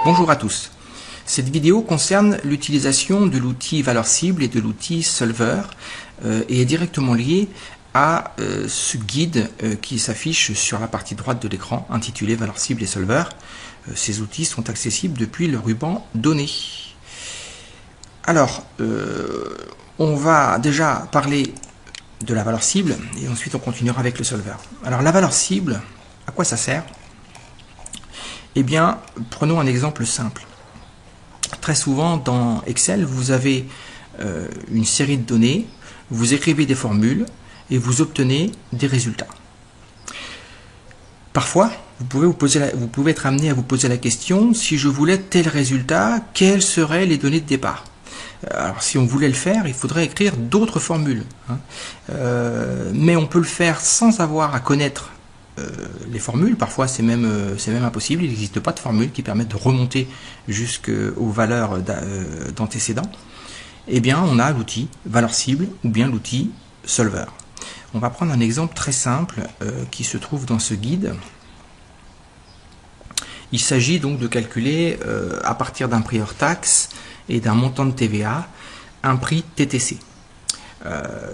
Bonjour à tous. Cette vidéo concerne l'utilisation de l'outil valeur cible et de l'outil solver et est directement liée à ce guide qui s'affiche sur la partie droite de l'écran intitulé valeur cible et solver. Ces outils sont accessibles depuis le ruban données. Alors, on va déjà parler de la valeur cible et ensuite on continuera avec le solver. Alors la valeur cible, à quoi ça sert? Eh bien, prenons un exemple simple. Très souvent, dans Excel, vous avez une série de données, vous écrivez des formules et vous obtenez des résultats. Parfois, vous pouvez être amené à vous poser la question, si je voulais tel résultat, quelles seraient les données de départ? Alors, si on voulait le faire, il faudrait écrire d'autres formules. Mais on peut le faire sans avoir à connaître les formules. Parfois c'est même impossible, il n'existe pas de formule qui permette de remonter jusqu'aux valeurs d'antécédents. Eh bien on a l'outil valeur cible ou bien l'outil solver. On va prendre un exemple très simple qui se trouve dans ce guide. Il s'agit donc de calculer à partir d'un prix hors taxe et d'un montant de TVA un prix TTC.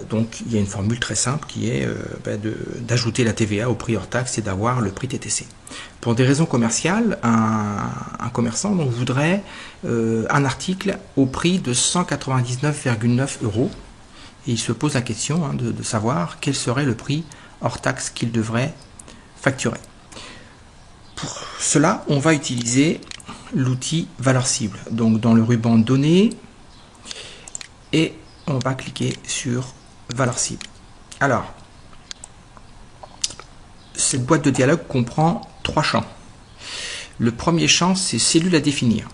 Donc il y a une formule très simple qui est d'ajouter la TVA au prix hors taxe et d'avoir le prix TTC. Pour des raisons commerciales, un commerçant donc, voudrait un article au prix de 199,9 € et il se pose la question de savoir quel serait le prix hors taxe qu'il devrait facturer. Pour cela, on va utiliser l'outil valeur cible. Donc dans le ruban données et on va cliquer sur valeur cible. Alors, cette boîte de dialogue comprend trois champs. Le premier champ, c'est cellule à définir.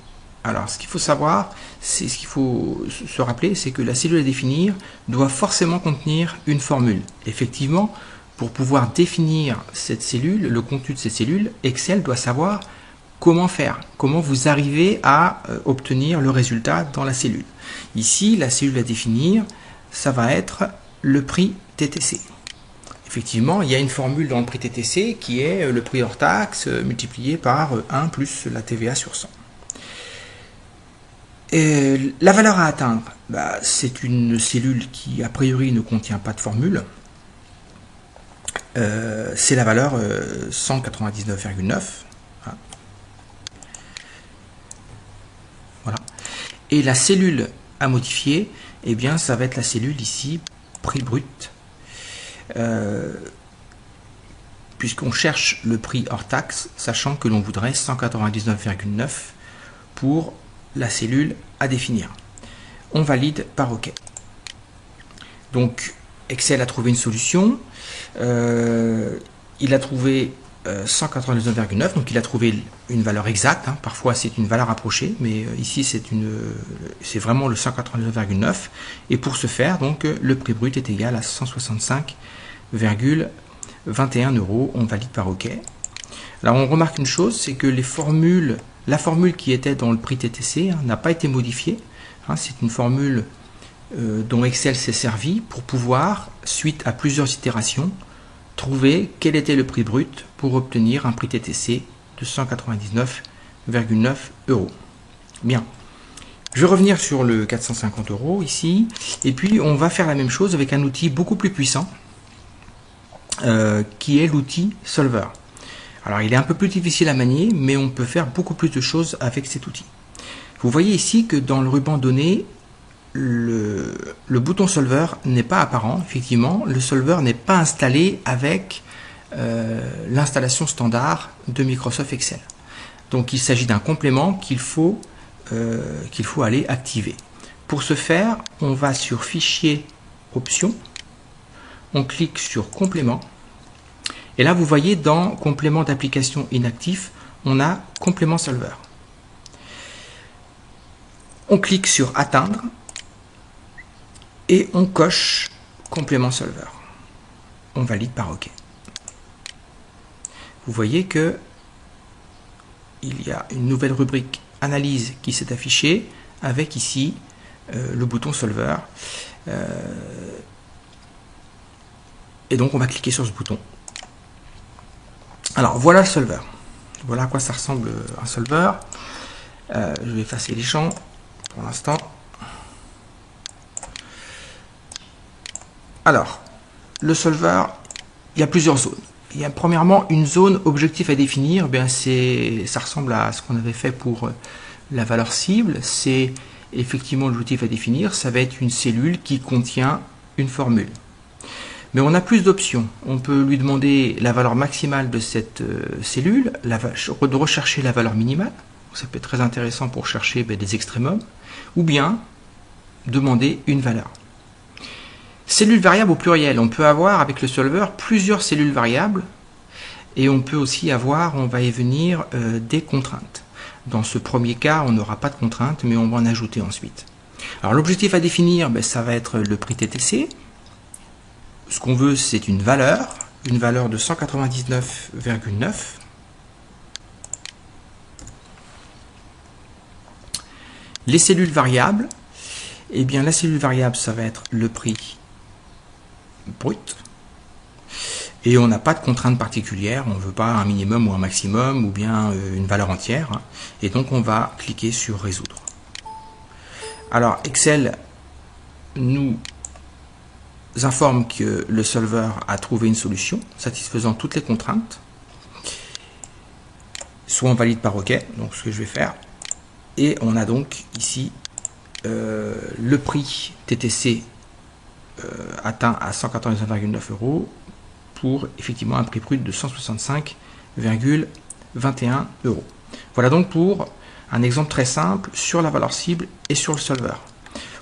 Alors, ce qu'il faut savoir, c'est ce qu'il faut se rappeler, c'est que la cellule à définir doit forcément contenir une formule. Effectivement, pour pouvoir définir cette cellule, le contenu de cette cellule, Excel doit savoir comment faire, comment vous arrivez à obtenir le résultat dans la cellule. Ici, la cellule à définir, ça va être le prix TTC. Effectivement, il y a une formule dans le prix TTC qui est le prix hors taxe multiplié par 1 plus la TVA sur 100. Et la valeur à atteindre, c'est une cellule qui a priori ne contient pas de formule. C'est la valeur 199,9. Voilà. Et la cellule à modifier, eh bien, ça va être la cellule ici, prix brut, puisqu'on cherche le prix hors taxe, sachant que l'on voudrait 199,9 pour la cellule à définir. On valide par OK. Donc, Excel a trouvé une solution. Il a trouvé 199,9, donc il a trouvé une valeur exacte. Parfois c'est une valeur approchée, mais ici c'est vraiment le 199,9. Et pour ce faire, donc le prix brut est égal à 165,21 €. On valide par OK. Alors on remarque une chose, c'est que la formule qui était dans le prix TTC n'a pas été modifiée. C'est une formule dont Excel s'est servi pour pouvoir, suite à plusieurs itérations, trouver quel était le prix brut pour obtenir un prix TTC de 199,9 €. Bien. Je vais revenir sur le 450 € ici. Et puis, on va faire la même chose avec un outil beaucoup plus puissant qui est l'outil solver. Alors, il est un peu plus difficile à manier, mais on peut faire beaucoup plus de choses avec cet outil. Vous voyez ici que dans le ruban données, le bouton solver n'est pas apparent. Effectivement, le solver n'est pas installé avec l'installation standard de Microsoft Excel. Donc il s'agit d'un complément qu'il faut aller activer. Pour ce faire, on va sur Fichier, Options, on clique sur Complément. Et là, vous voyez dans Complément d'application inactif, on a Complément solver. On clique sur Atteindre. Et on coche complément solver. On valide par OK. Vous voyez que il y a une nouvelle rubrique analyse qui s'est affichée avec ici le bouton solver. Et donc on va cliquer sur ce bouton. Alors voilà le solver. Voilà à quoi ça ressemble un solver. Je vais effacer les champs pour l'instant. Alors, le solver, il y a plusieurs zones. Il y a premièrement une zone objectif à définir. Bien, ça ressemble à ce qu'on avait fait pour la valeur cible. C'est effectivement l'objectif à définir. Ça va être une cellule qui contient une formule. Mais on a plus d'options. On peut lui demander la valeur maximale de cette cellule, de rechercher la valeur minimale. Ça peut être très intéressant pour chercher des extrémums. Ou bien demander une valeur. Cellules variables au pluriel. On peut avoir avec le solver plusieurs cellules variables. Et on peut aussi avoir, on va y venir, des contraintes. Dans ce premier cas, on n'aura pas de contraintes, mais on va en ajouter ensuite. Alors l'objectif à définir, ça va être le prix TTC. Ce qu'on veut, c'est une valeur de 199,9. Les cellules variables, eh bien la cellule variable, ça va être le prix brut. Et on n'a pas de contrainte particulière, on ne veut pas un minimum ou un maximum, ou bien une valeur entière. Et donc on va cliquer sur résoudre. Alors Excel nous informe que le solver a trouvé une solution satisfaisant toutes les contraintes. Soit on valide par OK, donc ce que je vais faire. Et on a donc ici le prix TTC atteint à 199,9 € pour effectivement un prix brut de 165,21 €. Voilà donc pour un exemple très simple sur la valeur cible et sur le solver.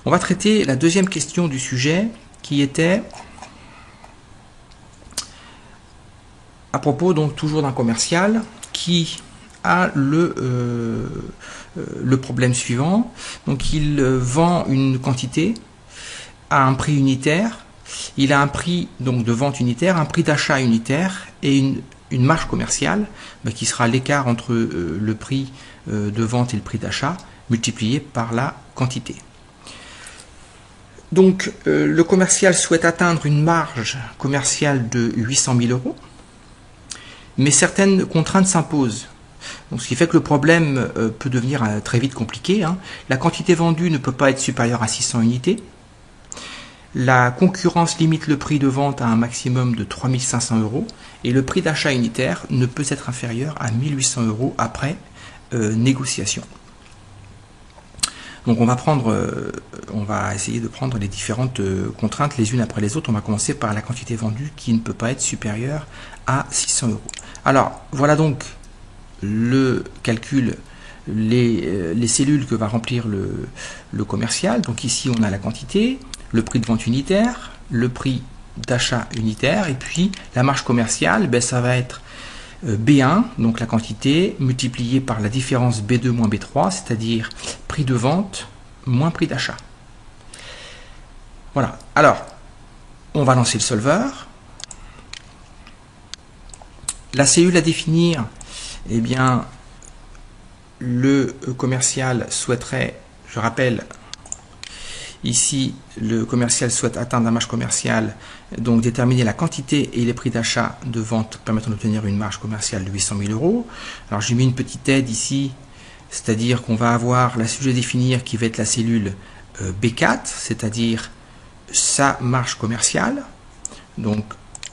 On va traiter la deuxième question du sujet qui était à propos donc toujours d'un commercial qui a le problème suivant. Donc il vend une quantité à un prix unitaire. Il a un prix donc de vente unitaire, un prix d'achat unitaire et une marge commerciale qui sera l'écart entre le prix de vente et le prix d'achat multiplié par la quantité. Donc le commercial souhaite atteindre une marge commerciale de 800 000 €, mais certaines contraintes s'imposent. Donc, ce qui fait que le problème peut devenir très vite compliqué. La quantité vendue ne peut pas être supérieure à 600 unités. La concurrence limite le prix de vente à un maximum de 3 500 € et le prix d'achat unitaire ne peut être inférieur à 1 800 € après négociation. Donc on va essayer de prendre les différentes contraintes les unes après les autres. On va commencer par la quantité vendue qui ne peut pas être supérieure à 600 €. Alors voilà donc le calcul, les cellules que va remplir le commercial. Donc ici on a la quantité, le prix de vente unitaire, le prix d'achat unitaire et puis la marge commerciale, ça va être B1, donc la quantité, multipliée par la différence B2 moins B3, c'est-à-dire prix de vente moins prix d'achat. Voilà. Alors, on va lancer le solver. La cellule à définir, eh bien, le commercial souhaiterait, je rappelle, ici, le commercial souhaite atteindre la marge commerciale, donc déterminer la quantité et les prix d'achat de vente permettant d'obtenir une marge commerciale de 800 000 €. Alors j'ai mis une petite aide ici, c'est-à-dire qu'on va avoir la cellule à définir qui va être la cellule B4, c'est-à-dire sa marge commerciale. Donc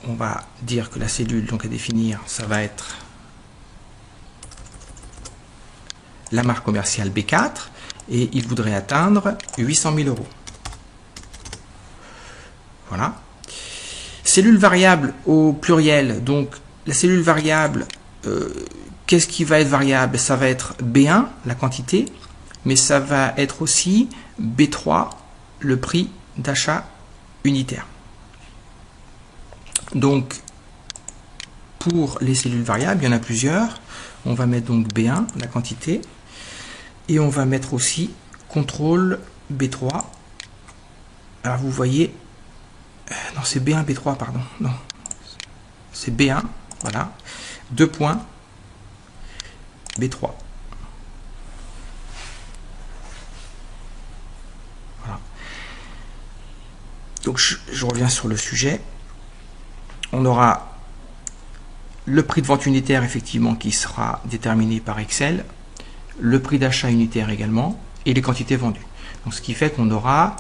on va dire que la cellule donc à définir, ça va être la marge commerciale B4 et il voudrait atteindre 800 000 €. Voilà. Cellule variable au pluriel. Donc la cellule variable, qu'est-ce qui va être variable? Ça va être B1, la quantité, mais ça va être aussi B3, le prix d'achat unitaire. Donc pour les cellules variables, il y en a plusieurs. On va mettre donc B1, la quantité, et on va mettre aussi contrôle B3. Alors vous voyez, non c'est B1, B3, pardon, non, c'est B1, voilà, 2 points, B3. Voilà. Donc je reviens sur le sujet. On aura le prix de vente unitaire effectivement qui sera déterminé par Excel. le prix d'achat unitaire également, et les quantités vendues. Donc, ce qui fait qu'on aura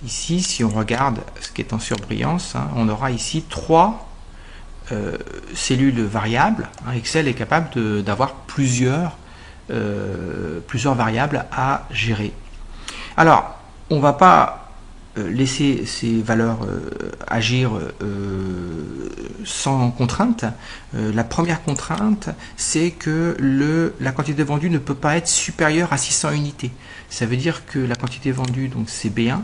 ici, si on regarde ce qui est en surbrillance, hein, on aura ici 3 cellules variables. Hein. Excel est capable d'avoir plusieurs variables à gérer. Alors, on ne va pas laisser ces valeurs agir sans contrainte. La première contrainte, c'est que la quantité vendue ne peut pas être supérieure à 600 unités. Ça veut dire que la quantité vendue, donc c'est B1,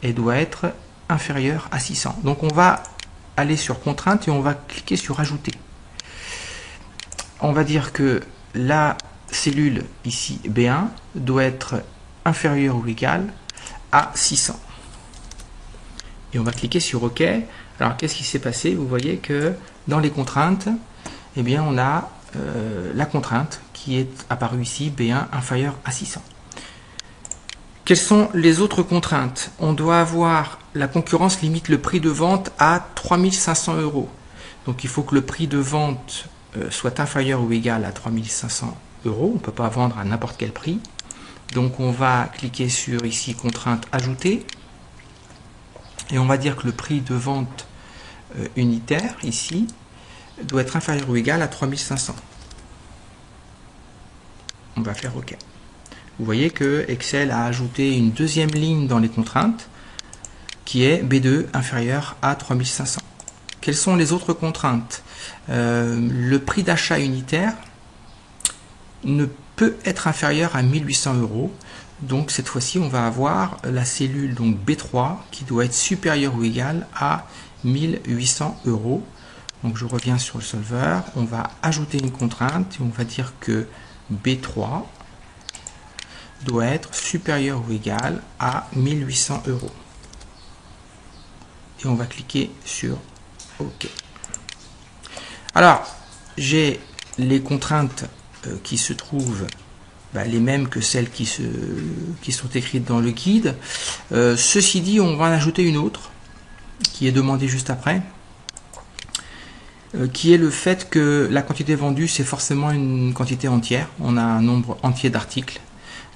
elle doit être inférieure à 600. Donc on va aller sur contrainte et on va cliquer sur ajouter. On va dire que la cellule ici B1 doit être inférieure ou égale à 600. Et on va cliquer sur OK. Alors qu'est-ce qui s'est passé? Vous voyez que dans les contraintes, eh bien, on a la contrainte qui est apparue ici, B1 inférieur à 600. Quelles sont les autres contraintes? On doit avoir la concurrence limite le prix de vente à 3500 €. Donc il faut que le prix de vente soit inférieur ou égal à 3500 €. On ne peut pas vendre à n'importe quel prix. Donc on va cliquer sur ici contrainte ajouter. Et on va dire que le prix de vente unitaire ici doit être inférieur ou égal à 3500. On va faire OK. Vous voyez que Excel a ajouté une deuxième ligne dans les contraintes qui est B2 inférieur à 3500. Quelles sont les autres contraintes? Le prix d'achat unitaire ne peut être inférieur à 1800 €. Donc cette fois-ci, on va avoir la cellule donc B3 qui doit être supérieure ou égale à 1800 €. Donc je reviens sur le solver, on va ajouter une contrainte et on va dire que B3 doit être supérieur ou égal à 1800 €. Et on va cliquer sur OK. Alors, j'ai les contraintes qui se trouvent les mêmes que celles qui sont écrites dans le guide. Ceci dit, on va en ajouter une autre qui est demandée juste après, qui est le fait que la quantité vendue, c'est forcément une quantité entière. On a un nombre entier d'articles.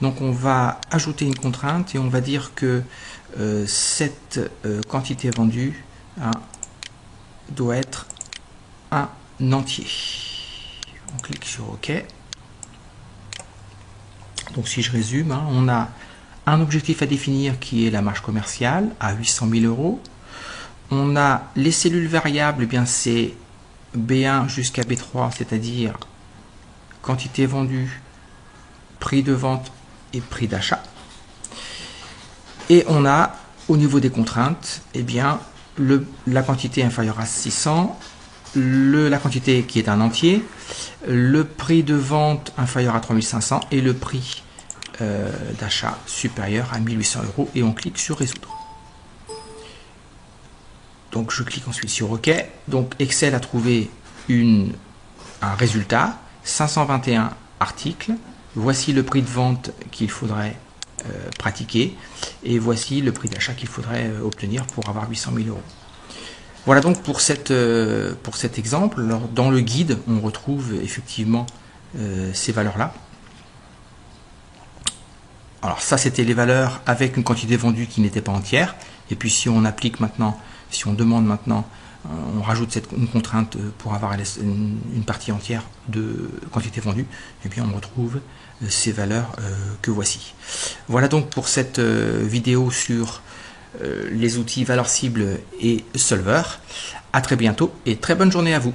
Donc on va ajouter une contrainte et on va dire que cette quantité vendue doit être un entier. On clique sur OK. Donc si je résume, on a un objectif à définir qui est la marge commerciale à 800 000 €. On a les cellules variables, eh bien c'est B1 jusqu'à B3, c'est-à-dire quantité vendue, prix de vente et prix d'achat. Et on a au niveau des contraintes, eh bien la quantité inférieure à 600, la quantité qui est un entier, le prix de vente inférieur à 3500 et le prix d'achat supérieur à 1800 € et on clique sur résoudre. Donc je clique ensuite sur OK. Donc Excel a trouvé un résultat, 521 articles. Voici le prix de vente qu'il faudrait pratiquer et voici le prix d'achat qu'il faudrait obtenir pour avoir 800 000 €. Voilà donc pour cet exemple. Alors, dans le guide, on retrouve effectivement ces valeurs-là. Alors ça, c'était les valeurs avec une quantité vendue qui n'était pas entière. Et puis si on applique maintenant, si on demande maintenant, on rajoute une contrainte pour avoir une partie entière de quantité vendue, et bien on retrouve ces valeurs que voici. Voilà donc pour cette vidéo sur les outils valeurs cibles et solver. À très bientôt et très bonne journée à vous.